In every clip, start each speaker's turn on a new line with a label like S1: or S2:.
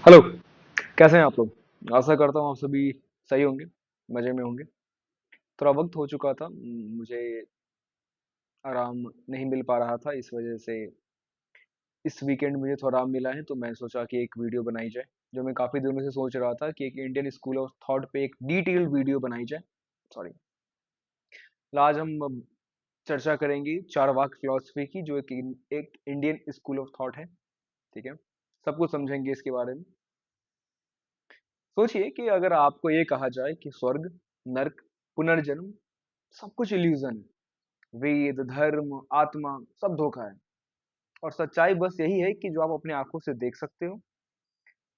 S1: Hello. कैसे हैं आप लोग? आशा करता हूँ आप सभी सही होंगे, मजे में होंगे। थोड़ा वक्त हो चुका था, मुझे आराम नहीं मिल पा रहा था, इस वजह से इस वीकेंड मुझे थोड़ा आराम मिला है, तो मैं सोचा कि एक वीडियो बनाई जाए। जो मैं काफ़ी दिनों से सोच रहा था कि एक इंडियन स्कूल ऑफ थॉट पे एक डिटेल्ड वीडियो बनाई जाए। सॉरी। आज हम चर्चा करेंगे चारवाक फिलॉसफी की, जो एक इंडियन स्कूल ऑफ थॉट है। ठीक है, सब कुछ समझेंगे इसके बारे में। सोचिए कि अगर आपको ये कहा जाए कि स्वर्ग, नर्क, पुनर्जन्म सब कुछ इल्यूजन है, वेद, धर्म, आत्मा सब धोखा है, और सच्चाई बस यही है कि जो आप अपनी आंखों से देख सकते हो,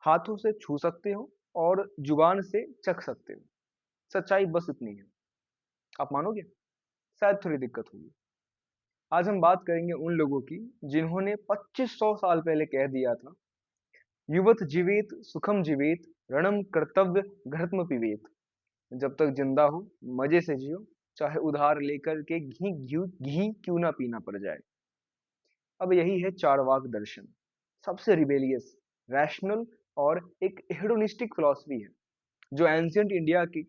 S1: हाथों से छू सकते हो और जुबान से चख सकते हो। सच्चाई बस इतनी है। आप मानोगे? शायद थोड़ी दिक्कत होगी। आज हम बात करेंगे उन लोगों की जिन्होंने 2500 साल पहले कह दिया था, युवत जीवेत सुखम जीवेत, रणम कर्तव्य घृतम पिबेत। जब तक जिंदा हो मजे से जियो, चाहे उधार लेकर के घी क्यों ना पीना पड़ जाए। अब यही है चारवाक दर्शन। सबसे रिबेलियस, रैशनल और एक हेडोनिस्टिक फिलॉसफी है, जो एंशियंट इंडिया के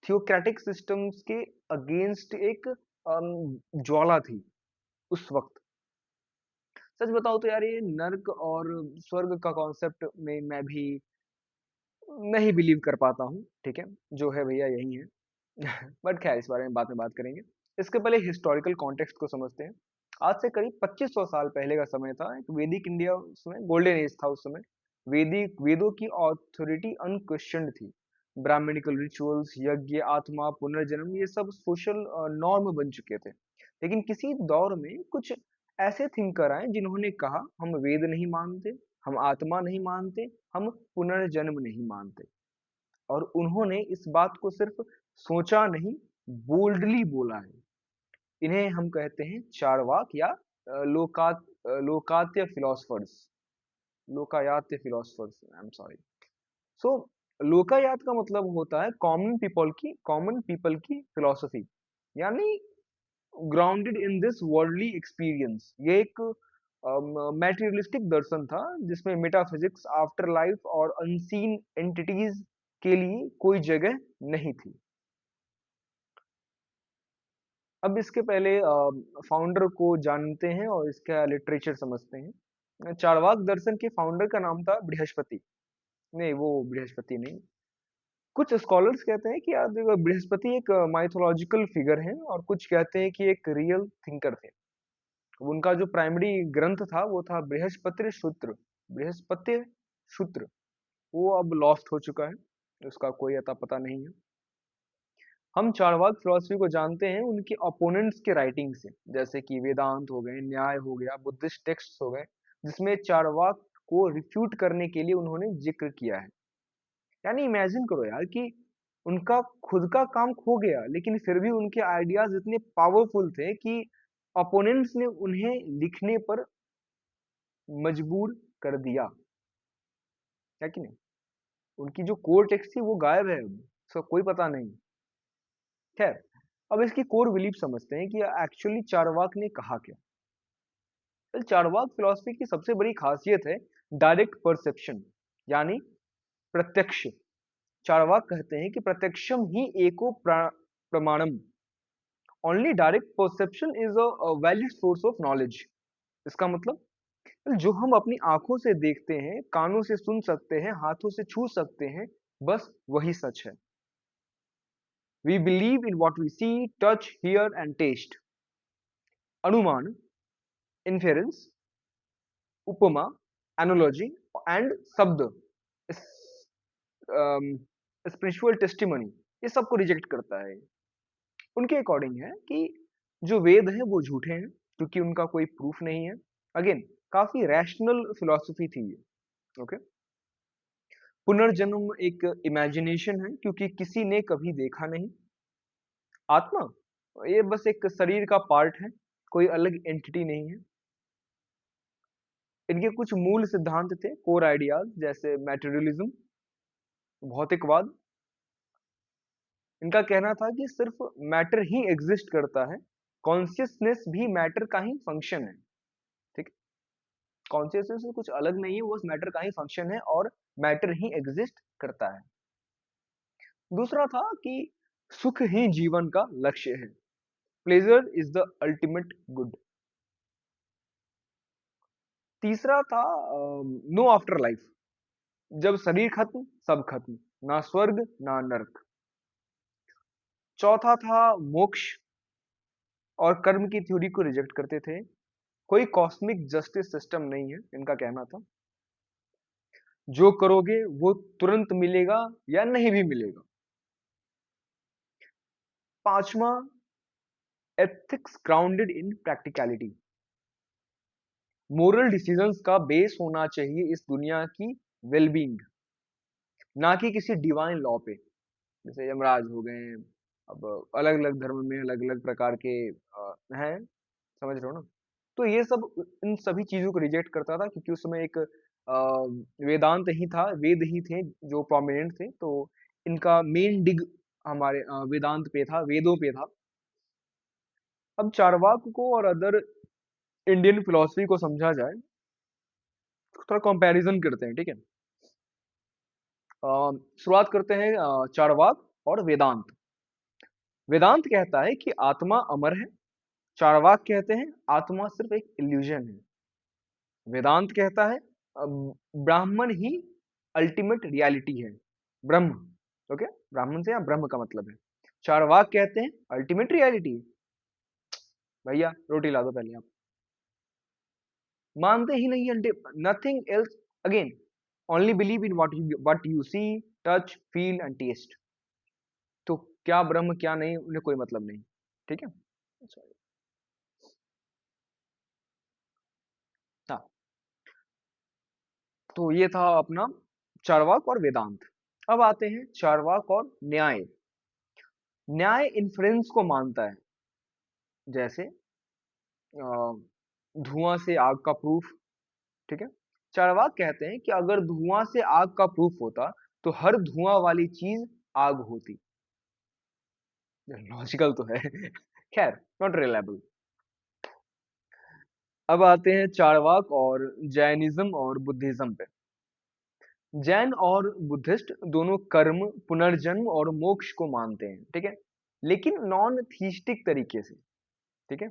S1: थियोक्रेटिक सिस्टम्स के अगेंस्ट एक ज्वाला थी उस वक्त। सच बताओ तो यार, ये नर्क और स्वर्ग का कॉन्सेप्ट में मैं भी नहीं बिलीव कर पाता हूँ। ठीक है, जो है भैया यही है। बट खैर, इस बारे में बाद में बात करेंगे। इसके पहले हिस्टोरिकल कॉन्टेक्स्ट को समझते हैं। आज से करीब 2500 साल पहले का समय था, एक वैदिक इंडिया, उसमें गोल्डन एज था। उस समय वेदों की ऑथोरिटी अनक्वेश्चंड थी। ब्राह्मणिकल रिचुअल्स, यज्ञ, आत्मा, पुनर्जन्म, ये सब सोशल नॉर्म बन चुके थे। लेकिन किसी दौर में कुछ ऐसे थिंकर आए जिन्होंने कहा, हम वेद नहीं मानते, हम आत्मा नहीं मानते, हम पुनर्जन्म नहीं मानते। और उन्होंने इस बात को सिर्फ सोचा नहीं, बोल्डली बोला है। इन्हें हम कहते हैं चारवाक या Lokayata philosophers. Lokayata philosophers, I am sorry. So Lokayata का मतलब होता है कॉमन पीपल की फिलोसफी, यानी grounded in this worldly experience. ये एक मैटेरियलिस्टिक दर्शन था, जिसमें मेटाफिजिक्स, आफ्टर लाइफ और अनसीन एंटिटीज के लिए कोई जगह नहीं थी। अब इसके पहले फाउंडर को जानते हैं और इसका लिटरेचर समझते हैं। चारवाक दर्शन के फाउंडर का नाम था बृहस्पति। नहीं, वो बृहस्पति नहीं। कुछ स्कॉलर्स कहते हैं कि यार देखो, बृहस्पति एक माइथोलॉजिकल फिगर है, और कुछ कहते हैं कि एक रियल थिंकर थे। उनका जो प्राइमरी ग्रंथ था वो था बृहस्पति सूत्र। बृहस्पति सूत्र वो अब लॉस्ट हो चुका है, उसका कोई अता पता नहीं है। हम चारवाक फिलोसफी को जानते हैं उनके ओपोनेंट्स के राइटिंग से, जैसे कि वेदांत हो गए, न्याय हो गया, बुद्धिस्ट टेक्स्ट हो गए, जिसमें चारवाक को रिफ्यूट करने के लिए उन्होंने जिक्र किया है। यानी इमेजिन करो यार कि उनका खुद का काम खो गया, लेकिन फिर भी उनके आइडियाज इतने पावरफुल थे कि ओपोनेंट्स ने उन्हें लिखने पर मजबूर कर दिया, है कि नहीं? उनकी जो कोर टेक्स्ट थी वो गायब है, अब उसका कोई पता नहीं। खैर, अब इसकी कोर बिलीफ समझते हैं कि एक्चुअली चारवाक ने कहा क्या। well, चारवाक फिलॉसफी की सबसे बड़ी खासियत है डायरेक्ट परसेप्शन, यानी प्रत्यक्ष। चारवाक कहते हैं कि प्रत्यक्षम ही एको प्रमाणम। Only direct perception is a valid source of knowledge. इसका मतलब, जो हम अपनी आंखों से देखते हैं, कानों से सुन सकते हैं, हाथों से छू सकते हैं, बस वही सच है। We believe in what we see, touch, hear and taste. अनुमान, इन्फेरेंस, उपमा, एनोलॉजी एंड शब्द, स्पिरिचुअल टेस्टिमनी, ये सबको रिजेक्ट करता है। उनके अकॉर्डिंग है कि जो वेद है वो झूठे हैं, क्योंकि उनका कोई प्रूफ नहीं है। अगेन, काफी रैशनल फिलॉसफी थी ये। ओके। पुनर्जन्म एक इमेजिनेशन है, क्योंकि किसी ने कभी देखा नहीं। आत्मा, ये बस एक शरीर का पार्ट है, कोई अलग एंटिटी नहीं है। इनके कुछ मूल सिद्धांत थे, कोर आइडियाज, जैसे मैटेरियलिज्म, भौतिकवाद। इनका कहना था कि सिर्फ मैटर ही एग्जिस्ट करता है, कॉन्शियसनेस भी मैटर का ही फंक्शन है। ठीक है? कॉन्शियसनेस से कुछ अलग नहीं है, वो मैटर का ही फंक्शन है और मैटर ही एग्जिस्ट करता है। दूसरा था कि सुख ही जीवन का लक्ष्य है, pleasure is the ultimate good. तीसरा था नो आफ्टर लाइफ, जब शरीर खत्म सब खत्म, ना स्वर्ग ना नरक। चौथा था मोक्ष, और कर्म की थ्योरी को रिजेक्ट करते थे, कोई कॉस्मिक जस्टिस सिस्टम नहीं है, इनका कहना था। जो करोगे वो तुरंत मिलेगा या नहीं भी मिलेगा। पांचवा, ethics grounded in practicality, moral decisions का बेस होना चाहिए इस दुनिया की वेलबींग, ना कि किसी डिवाइन लॉ पे। जैसे यमराज हो गए, अब अलग अलग धर्म में अलग अलग प्रकार के हैं, समझ रहे हो ना। तो ये सब, इन सभी चीजों को रिजेक्ट करता था, क्योंकि उस समय एक वेदांत ही था, वेद ही थे जो प्रोमिनेंट थे, तो इनका मेन डिग हमारे वेदांत पे था, वेदों पे था। अब चारवाक को और अदर इंडियन फिलोसफी को समझा जाए, थोड़ा कंपैरिजन करते हैं, ठीक है। शुरुआत करते हैं चारवाक और वेदांत। वेदांत कहता है कि आत्मा अमर है, चारवाक कहते हैं आत्मा सिर्फ एक इल्यूजन है। वेदांत कहता है ब्राह्मण ही अल्टीमेट रियलिटी है, ब्रह्म। ओके, ब्राह्मण से यहाँ ब्रह्म का मतलब है। चारवाक कहते हैं अल्टीमेट रियलिटी। भैया रोटी ला दो पहले आप। मानते ही नहीं है, nothing else again, only believe in what you see, touch, feel and taste. तो क्या ब्रह्म क्या नहीं, उन्हें कोई मतलब नहीं, ठीक है। Sorry. हाँ, तो ये था अपना चारवाक और वेदांत। अब आते हैं चारवाक और न्याय। न्याय इन्फ्रेंस को मानता है, जैसे धुआं से आग का प्रूफ, ठीक है। चारवाक कहते हैं कि अगर धुआं से आग का प्रूफ होता तो हर धुआं वाली चीज आग होती। लॉजिकल तो है खैर, नॉट रिलायबल। अब आते हैं चारवाक और जैनिज्म और बुद्धिज्म पे। जैन और बुद्धिस्ट दोनों कर्म, पुनर्जन्म और मोक्ष को मानते हैं, ठीक है, लेकिन नॉन थीस्टिक तरीके से, ठीक है।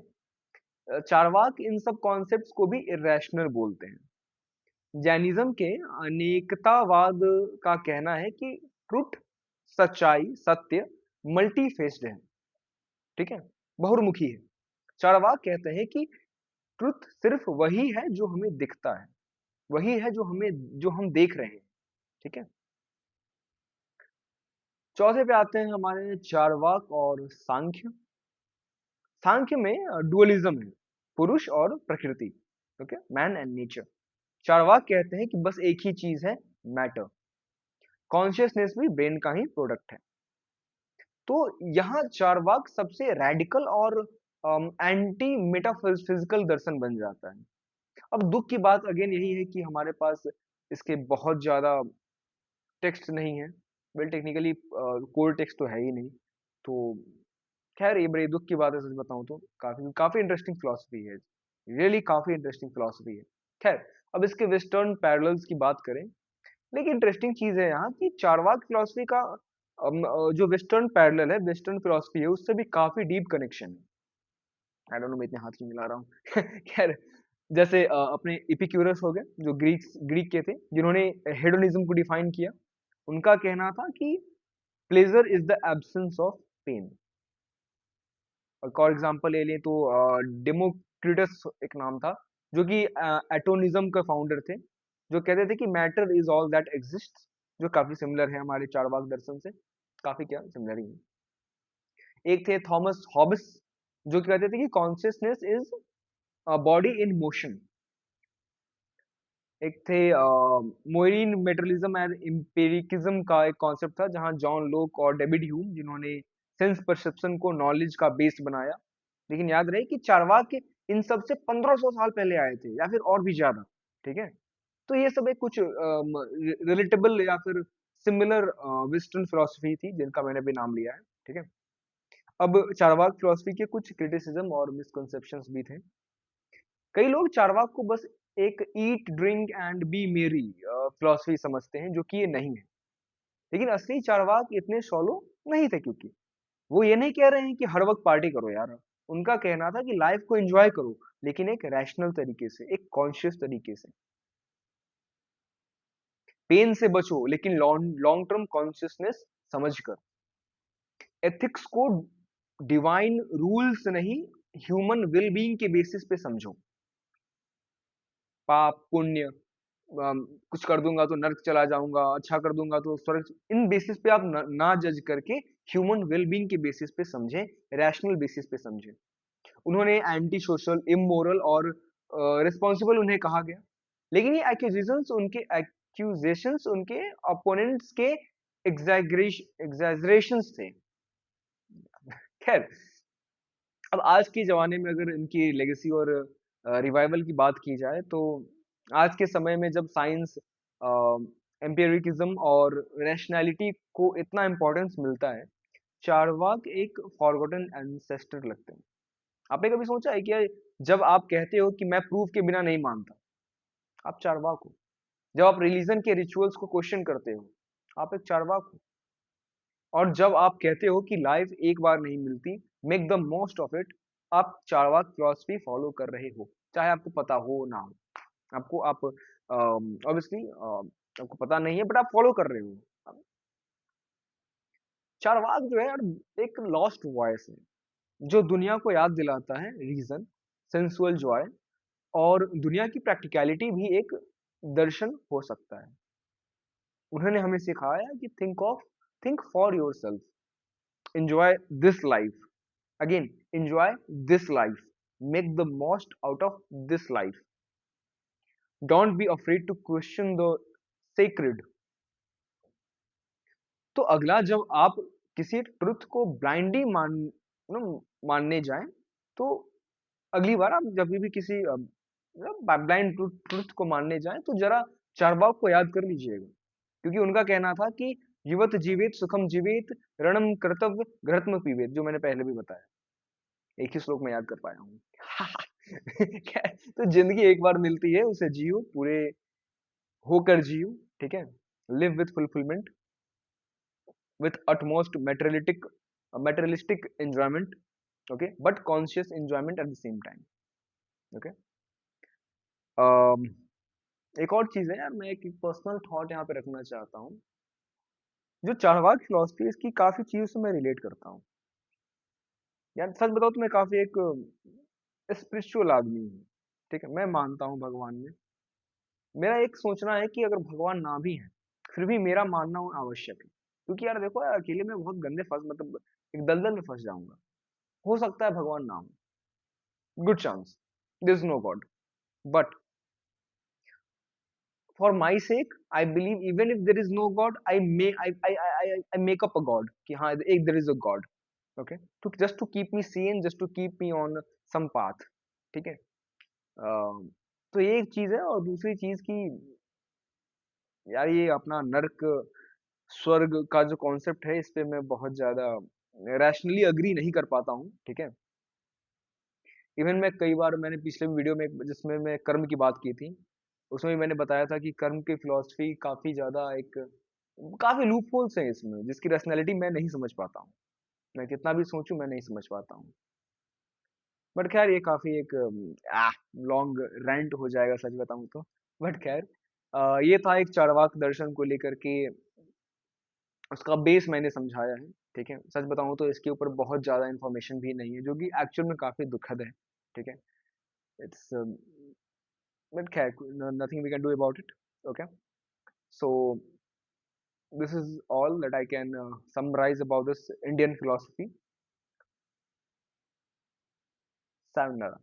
S1: चारवाक इन सब कॉन्सेप्ट्स को भी इरेशनल बोलते हैं। जैनिज्म के अनेकतावाद का कहना है कि ट्रुथ, सच्चाई, सत्य मल्टी फेस्ड है, ठीक है, बहुर्मुखी है। चारवाक कहते हैं कि ट्रुथ सिर्फ वही है जो हमें दिखता है, वही है जो हम देख रहे हैं, ठीक है। चौथे पे आते हैं हमारे चारवाक और सांख्य। सांख्य में डुअलिज्म है, पुरुष और प्रकृति, okay, man and nature. Charvaka कहते हैं कि बस एक ही चीज है, मैटर। कॉन्शियसनेस भी ब्रेन का ही प्रोडक्ट है। तो यहाँ चारवाक सबसे रैडिकल और एंटी मेटाफिजिकल दर्शन बन जाता है। अब दुख की बात अगेन यही है कि हमारे पास इसके बहुत ज्यादा टेक्स्ट नहीं है। वेल टेक्निकली कोर टेक्स्ट तो है ही नहीं। तो खैर, ये बड़ी दुख की बात है, सच बताऊं तो काफी काफी इंटरेस्टिंग फिलोसफी है, रियली काफी इंटरेस्टिंग फिलोसफी है। खैर, अब इसके वेस्टर्न पैरेलल्स की बात करें, लेकिन इंटरेस्टिंग चीज है यहाँ कि चारवाक फिलोसफी का जो वेस्टर्न पैरेलल है, वेस्टर्न फिलोसफी है, उससे भी काफी डीप कनेक्शन है। आई डोंट नो, मैं इतने हाथ क्यों मिला रहा हूँ खैर, जैसे अपने इपिक्यूरस हो गए, जो ग्रीक के थे, जिन्होंने हेडोनिज्म को डिफाइन किया। उनका कहना था कि pleasure is the absence of pain. और फॉर एग्जाम्पल ले लें तो डेमोक्रिटस एक नाम था, जो कि एटोनिज्म के फाउंडर थे, जो कहते थे कि matter is all that exist, जो काफी सिमिलर है हमारे चारवाक दर्शन से, काफी क्या सिमिलर ही है। एक थे थॉमस हॉब्स, जो कहते थे कि consciousness is body in motion. एक थे मोइरीन मेटरलिज्म एंड एम्पिरिकिज्म का एक कॉन्सेप्ट था, जहां जॉन लोक और डेविड ह्यूम, जिन्होंने सेंस परसेप्शन को नॉलेज का बेस बनाया। लेकिन याद रहे कि चारवाक इन सब से 1500 साल पहले आए थे, या फिर और भी ज्यादा, ठीक है। तो ये सब एक कुछ रिलेटेबल या फिर सिमिलर वेस्टर्न फिलोसफी थी, जिनका मैंने भी नाम लिया है, ठीक है। अब चारवाक फिलोसफी के कुछ क्रिटिसिज्म और मिसकंसेप्शंस भी थे। कई लोग चारवाक को बस एक ईट ड्रिंक एंड बी मेरी फिलॉसफी समझते हैं, जो कि ये नहीं है। लेकिन असली चार्वाक इतने शॉलो नहीं थे, क्योंकि वो ये नहीं कह रहे हैं कि हर वक्त पार्टी करो यार। उनका कहना था कि लाइफ को एंजॉय करो, लेकिन एक रैशनल तरीके से, एक कॉन्शियस तरीके से। पेन से बचो, लेकिन लॉन्ग लॉन्ग टर्म कॉन्शियसनेस समझकर। एथिक्स को डिवाइन रूल्स नहीं, ह्यूमन वेल बीइंग के बेसिस पे समझो। पाप पुण्य, कुछ कर दूंगा तो नर्क चला जाऊंगा, अच्छा कर दूंगा तो स्वर्ग, इन बेसिस पे आप ना जज करके ह्यूमन वेलबींग के बेसिस पे समझें, रैशनल बेसिस पे समझें। उन्होंने एंटी सोशल, इमोरल और रिस्पॉन्सिबल उन्हें कहा गया। लेकिन ये एक्यूजेशंस उनके अपोनेंट्स के एग्जैजरेशंस थे। खैर, अब आज के ज़माने में अगर इनकी लेगेसी और रिवाइवल की बात की जाए, तो आज के समय में जब साइंस, एम्पिरिकिज्म और रैशनैलिटी को इतना इम्पोर्टेंस मिलता है, चार्वाक एक फॉरगॉटन एंसेस्टर लगते हैं। आपने कभी सोचा है कि जब आप कहते हो कि मैं प्रूफ के बिना नहीं मानता, आप चार्वाक हो। जब आप रिलीजन के रिचुअल्स को क्वेश्चन करते हो, आप एक चार्वाक हो। और जब आप कहते हो कि लाइफ एक बार नहीं मिलती, make the most of it, आप चार्वाक फिलॉसफी फॉलो कर रहे हो, चाहे आपको पता हो ना हो। आपको आप ऑब्वियसली आपको पता नहीं है, बट आप फॉलो कर रहे हो। चार्वाक जो है यार, एक लॉस्ट वॉइस है, जो दुनिया को याद दिलाता है रीजन, सेंसुअल जॉय, और दुनिया की प्रैक्टिकलिटी भी एक दर्शन हो सकता है। उन्होंने हमें सिखाया कि think for yourself, enjoy this life, again enjoy this life, make the most out of this life, don't be afraid to question the sacred. तो अगला, जब आप किसी ट्रुथ को ब्लाइंडली मानने जाएं, तो अगली बार आप जब भी किसी ब्लाइंड ट्रुथ को मानने जाएं, तो जरा चारवाक को याद कर लीजिएगा। क्योंकि उनका कहना था कि जीवत जीवित सुखम जीवित, रणम कर्तव्य घृतम पीवेत, जो मैंने पहले भी बताया, एक ही श्लोक में याद कर पाया हूँ। तो जिंदगी एक बार मिलती है, उसे जियो, पूरे होकर जियो, ठीक है। Live with fulfilment, with utmost materialistic enjoyment, okay, but conscious enjoyment at the same time, okay। um, एक और चीज है यार, मैं एक पर्सनल थॉट यहाँ पे रखना चाहता हूँ। जो चारवाक फिलोसफी है, इसकी काफी चीजों से मैं रिलेट करता हूँ। यार सच बताओ तो मैं काफी एक स्पिरिचुअल आदमी हूँ, ठीक है। मैं मानता हूँ भगवान में। मेरा एक सोचना है कि अगर भगवान ना भी है, फिर भी मेरा मानना आवश्यक है। क्योंकि यार देखो यार, अकेले में बहुत गंदे फंस, मतलब एक दलदल में फंस जाऊंगा। हो सकता है भगवान ना हो, good chance there's no god, but for my sake I believe, even if there is no god, I make up a god कि हाँ एक there is a god, okay, to just to keep me sane, just to keep me on some path, ठीक है। तो ये एक चीज है। और दूसरी चीज की, यार ये अपना नर्क स्वर्ग का जो कॉन्सेप्ट है, इस पे मैं बहुत ज्यादा रैशनली अग्री नहीं कर पाता हूँ, ठीक है। इवन मैं कई बार, मैंने पिछले वीडियो में जिसमें मैं कर्म की बात की थी, उसमें भी मैंने बताया था कि कर्म की फिलॉसफी काफी ज्यादा एक, काफी लूप होल्स हैं इसमें, जिसकी रैशनैलिटी मैं नहीं समझ पाता हूँ। मैं कितना भी सोचूं, मैं नहीं समझ पाता हूँ। बट खैर, ये काफी एक लॉन्ग रेंट हो जाएगा सच बताऊं तो। बट खैर, ये था एक चार्वाक दर्शन को लेकर के, उसका बेस मैंने समझाया है, ठीक है। सच बताऊं तो इसके ऊपर बहुत ज्यादा इन्फॉर्मेशन भी नहीं है, जो कि एक्चुअल में काफी दुखद है, ठीक है। It's but nothing we can do about it, okay। So this is all that I can summarize about this Indian philosophy. Sayonara.